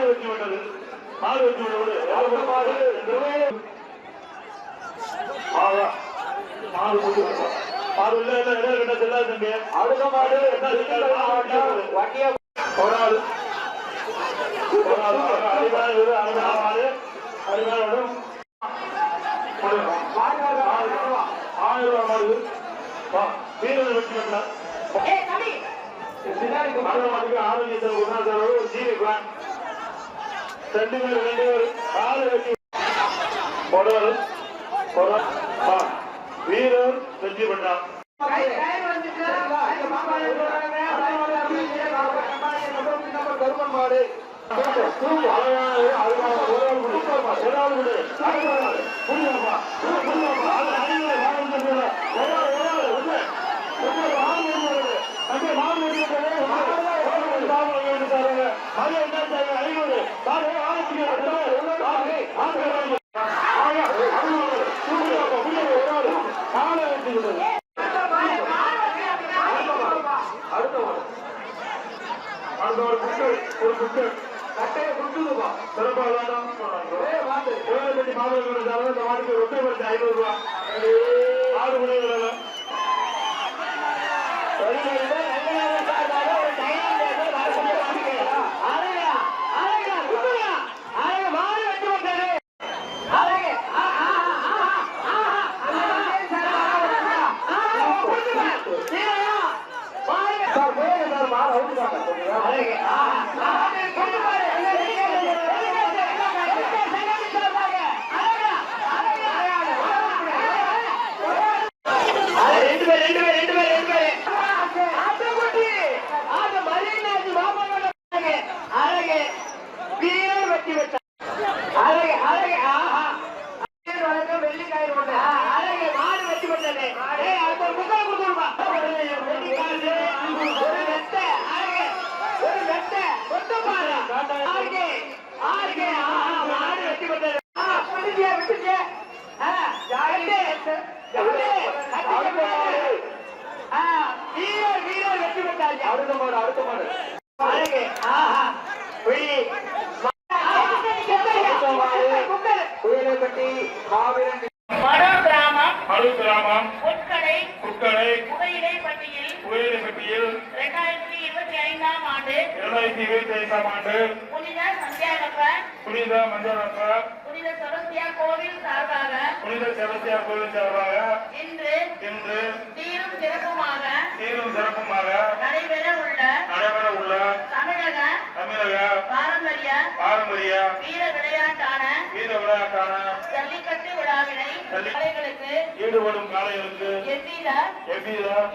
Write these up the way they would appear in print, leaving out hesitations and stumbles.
வெற்றி விட்டது. மாடு வெற்றி விட்டது. மாடு முடிச்சு மாடு உள்ள என்ன செல்லாது தம்பி. அடுத்த மாடு ஒரு ஆள் அருமையோடும் 1000 ரூபாய் மாடு வீரர் வெற்றி பெற்றார். ஆரோக்கிய ஜீவி பிளான் 2 பேர் ஆறு வெற்றி வீரர் வெற்றி பெற்றார். கருமன் மாடு புனித மஞ்சளப்ப புனித செபஸ்தியார் கோவில் சார்பாக இன்று சீரும் சிறப்புமாக நடைபெற உள்ள தமிழக பாரம்பரிய வீர விளையாட்டான ஜல்லிக்கட்டு விழாவினை ஈடுபடும் காளைகளுக்கு எவ்வித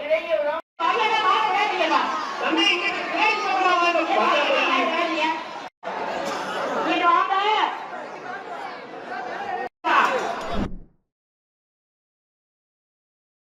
இடையூறும்